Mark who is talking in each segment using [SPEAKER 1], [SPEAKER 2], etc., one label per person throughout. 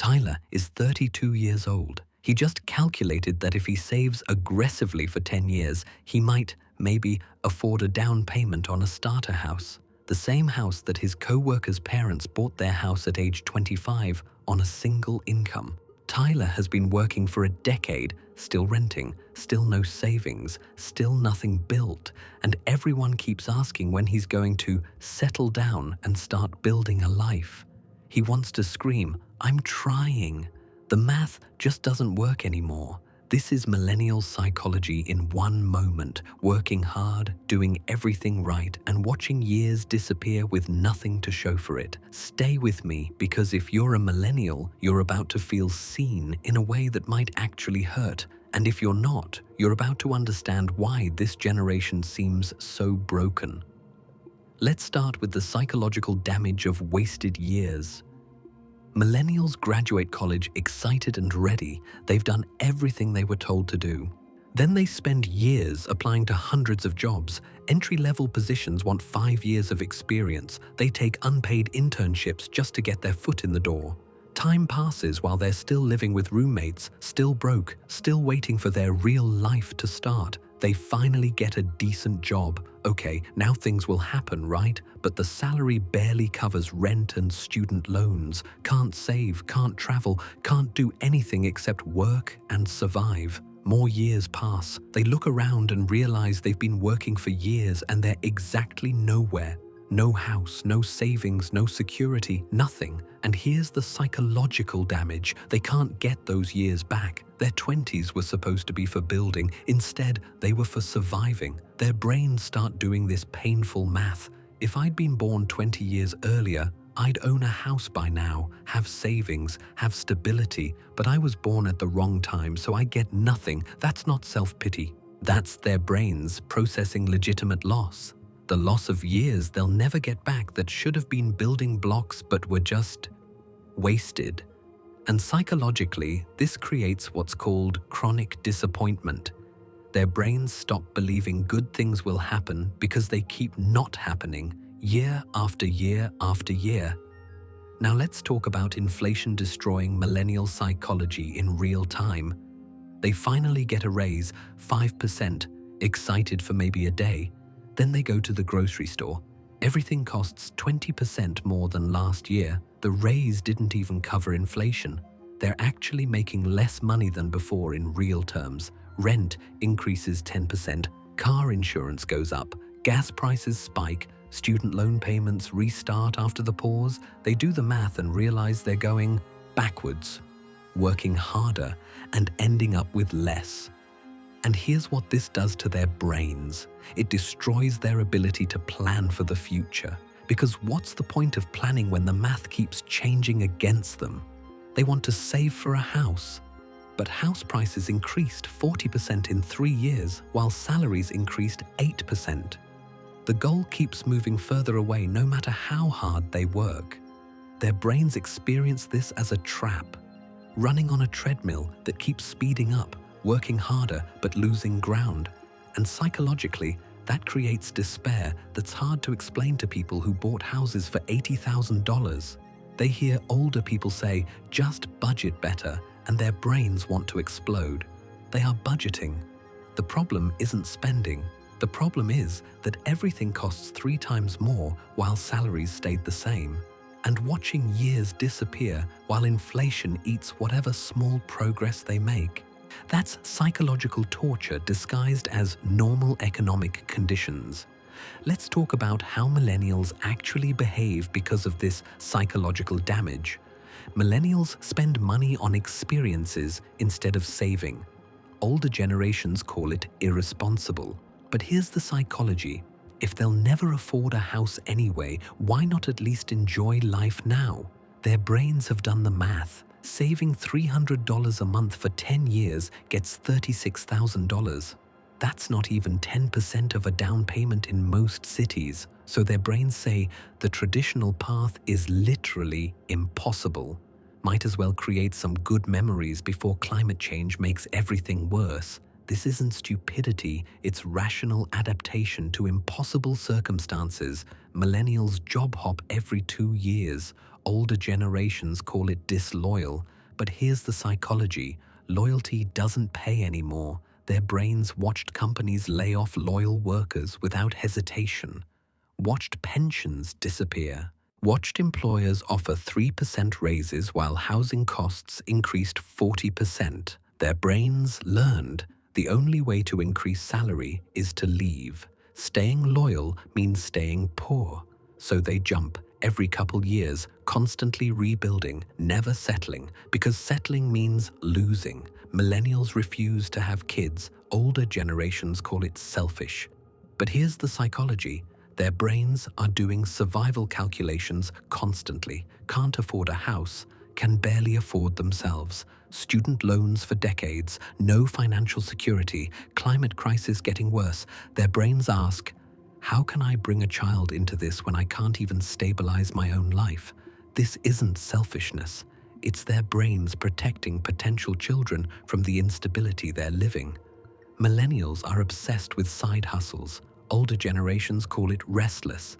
[SPEAKER 1] Tyler is 32 years old. He just calculated that if he saves aggressively for 10 years, he might, maybe, afford a down payment on a starter house. The same house that his co-workers' parents bought their house at age 25 on a single income. Tyler has been working for a decade, still renting, still no savings, still nothing built, and everyone keeps asking when he's going to settle down and start building a life. He wants to scream, "I'm trying." The math just doesn't work anymore. This is millennial psychology in one moment, working hard, doing everything right, and watching years disappear with nothing to show for it. Stay with me, because if you're a millennial, you're about to feel seen in a way that might actually hurt. And if you're not, you're about to understand why this generation seems so broken. Let's start with the psychological damage of wasted years. Millennials graduate college excited and ready. They've done everything they were told to do. Then they spend years applying to hundreds of jobs. Entry-level positions want 5 years of experience. They take unpaid internships just to get their foot in the door. Time passes while they're still living with roommates, still broke, still waiting for their real life to start. They finally get a decent job. Okay, now things will happen, right? But the salary barely covers rent and student loans. Can't save, can't travel, can't do anything except work and survive. More years pass. They look around and realize they've been working for years and they're exactly nowhere. No house, no savings, no security, nothing. And here's the psychological damage. They can't get those years back. Their 20s were supposed to be for building. Instead, they were for surviving. Their brains start doing this painful math. If I'd been born 20 years earlier, I'd own a house by now, have savings, have stability, but I was born at the wrong time, so I get nothing. That's not self-pity. That's their brains processing legitimate loss. The loss of years they'll never get back that should have been building blocks but were just wasted. And psychologically, this creates what's called chronic disappointment. Their brains stop believing good things will happen because they keep not happening year after year after year. Now let's talk about inflation destroying millennial psychology in real time. They finally get a raise, 5%, excited for maybe a day. Then they go to the grocery store. Everything costs 20% more than last year. The raise didn't even cover inflation. They're actually making less money than before in real terms. Rent increases 10%, car insurance goes up, gas prices spike, student loan payments restart after the pause. They do the math and realize they're going backwards, working harder and ending up with less. And here's what this does to their brains. It destroys their ability to plan for the future. Because what's the point of planning when the math keeps changing against them? They want to save for a house. But house prices increased 40% in 3 years, while salaries increased 8%. The goal keeps moving further away no matter how hard they work. Their brains experience this as a trap, running on a treadmill that keeps speeding up, working harder but losing ground. And psychologically, that creates despair that's hard to explain to people who bought houses for $80,000. They hear older people say, "Just budget better," and their brains want to explode. They are budgeting. The problem isn't spending. The problem is that everything costs 3 times more while salaries stayed the same. And watching years disappear while inflation eats whatever small progress they make. That's psychological torture disguised as normal economic conditions. Let's talk about how millennials actually behave because of this psychological damage. Millennials spend money on experiences instead of saving. Older generations call it irresponsible. But here's the psychology. If they'll never afford a house anyway, why not at least enjoy life now? Their brains have done the math. Saving $300 a month for 10 years gets $36,000. That's not even 10% of a down payment in most cities. So their brains say the traditional path is literally impossible. Might as well create some good memories before climate change makes everything worse. This isn't stupidity, it's rational adaptation to impossible circumstances. Millennials job hop every 2 years. Older generations call it disloyal. But here's the psychology. Loyalty doesn't pay anymore. Their brains watched companies lay off loyal workers without hesitation, watched pensions disappear, watched employers offer 3% raises while housing costs increased 40%. Their brains learned the only way to increase salary is to leave. Staying loyal means staying poor. So they jump every couple years, constantly rebuilding, never settling, because settling means losing. Millennials refuse to have kids. Older generations call it selfish. But here's the psychology. Their brains are doing survival calculations constantly. Can't afford a house, can barely afford themselves. Student loans for decades, no financial security, climate crisis getting worse. Their brains ask, how can I bring a child into this when I can't even stabilize my own life? This isn't selfishness. It's their brains protecting potential children from the instability they're living. Millennials are obsessed with side hustles. Older generations call it restless.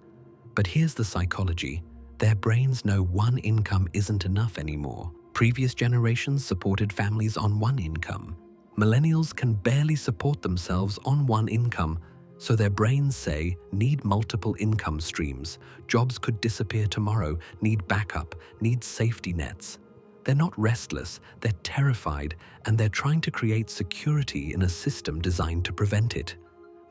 [SPEAKER 1] But here's the psychology. Their brains know one income isn't enough anymore. Previous generations supported families on one income. Millennials can barely support themselves on one income, so their brains say, need multiple income streams. Jobs could disappear tomorrow, need backup, need safety nets. They're not restless, they're terrified, and they're trying to create security in a system designed to prevent it.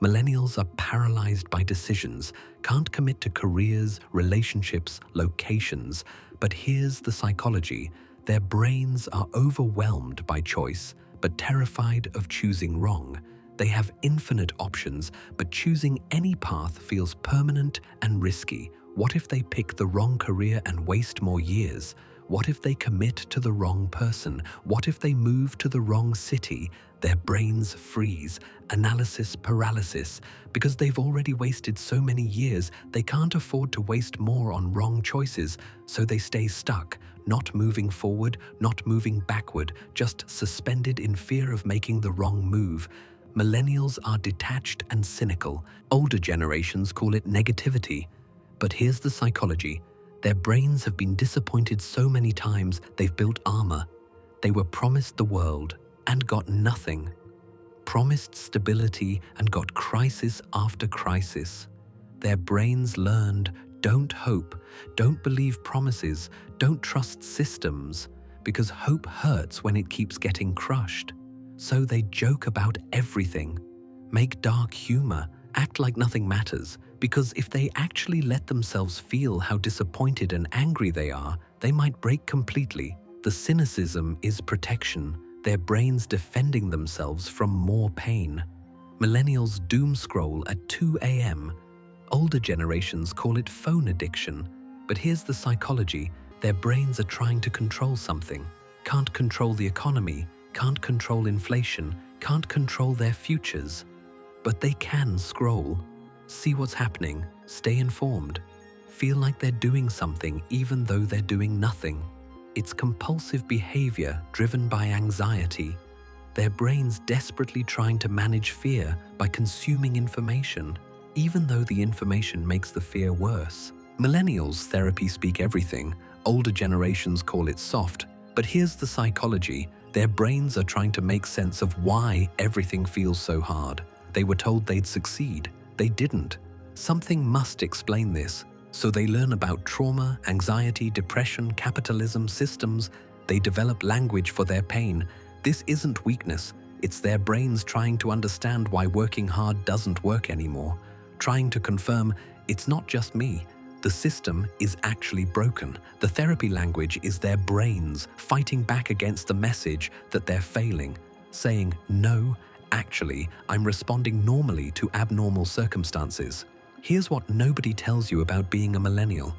[SPEAKER 1] Millennials are paralyzed by decisions, can't commit to careers, relationships, locations. But here's the psychology. Their brains are overwhelmed by choice, but terrified of choosing wrong. They have infinite options, but choosing any path feels permanent and risky. What if they pick the wrong career and waste more years? What if they commit to the wrong person? What if they move to the wrong city? Their brains freeze, analysis paralysis. Because they've already wasted so many years, they can't afford to waste more on wrong choices, so they stay stuck, not moving forward, not moving backward, just suspended in fear of making the wrong move. Millennials are detached and cynical. Older generations call it negativity. But here's the psychology. Their brains have been disappointed so many times they've built armor. They were promised the world and got nothing. Promised stability and got crisis after crisis. Their brains learned, don't hope, don't believe promises, don't trust systems, because hope hurts when it keeps getting crushed. So they joke about everything, make dark humor, act like nothing matters, because if they actually let themselves feel how disappointed and angry they are, they might break completely. The cynicism is protection, their brains defending themselves from more pain. Millennials doom scroll at 2 a.m. Older generations call it phone addiction. But here's the psychology. Their brains are trying to control something, can't control the economy, can't control inflation, can't control their futures. But they can scroll, see what's happening, stay informed, feel like they're doing something even though they're doing nothing. It's compulsive behavior driven by anxiety. Their brains desperately trying to manage fear by consuming information, even though the information makes the fear worse. Millennials therapy speak everything. Older generations call it soft. But here's the psychology. Their brains are trying to make sense of why everything feels so hard. They were told they'd succeed. They didn't. Something must explain this. So they learn about trauma, anxiety, depression, capitalism, systems. They develop language for their pain. This isn't weakness. It's their brains trying to understand why working hard doesn't work anymore. Trying to confirm, it's not just me. The system is actually broken. The therapy language is their brains fighting back against the message that they're failing, saying, no, actually, I'm responding normally to abnormal circumstances. Here's what nobody tells you about being a millennial.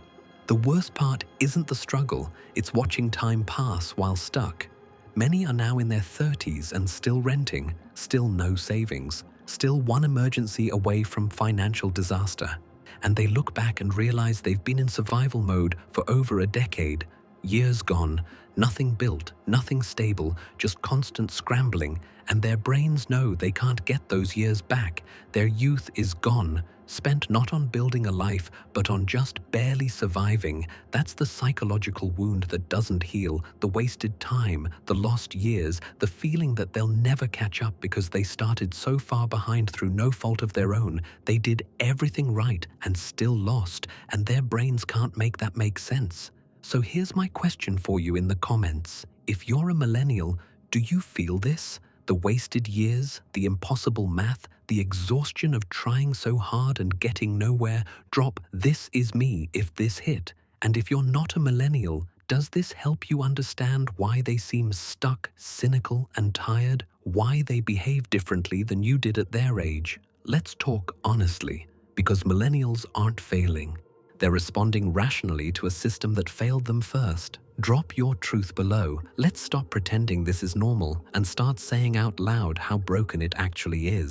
[SPEAKER 1] The worst part isn't the struggle, it's watching time pass while stuck. Many are now in their 30s and still renting, still no savings, still one emergency away from financial disaster. And they look back and realize they've been in survival mode for over a decade. Years gone, nothing built, nothing stable, just constant scrambling, and their brains know they can't get those years back. Their youth is gone, spent not on building a life, but on just barely surviving. That's the psychological wound that doesn't heal, the wasted time, the lost years, the feeling that they'll never catch up because they started so far behind through no fault of their own. They did everything right and still lost, and their brains can't make that make sense. So here's my question for you in the comments. If you're a millennial, do you feel this? The wasted years, the impossible math, the exhaustion of trying so hard and getting nowhere? Drop "this is me" if this hit. And if you're not a millennial, does this help you understand why they seem stuck, cynical, and tired? Why they behave differently than you did at their age? Let's talk honestly, because millennials aren't failing. They're responding rationally to a system that failed them first. Drop your truth below. Let's stop pretending this is normal and start saying out loud how broken it actually is.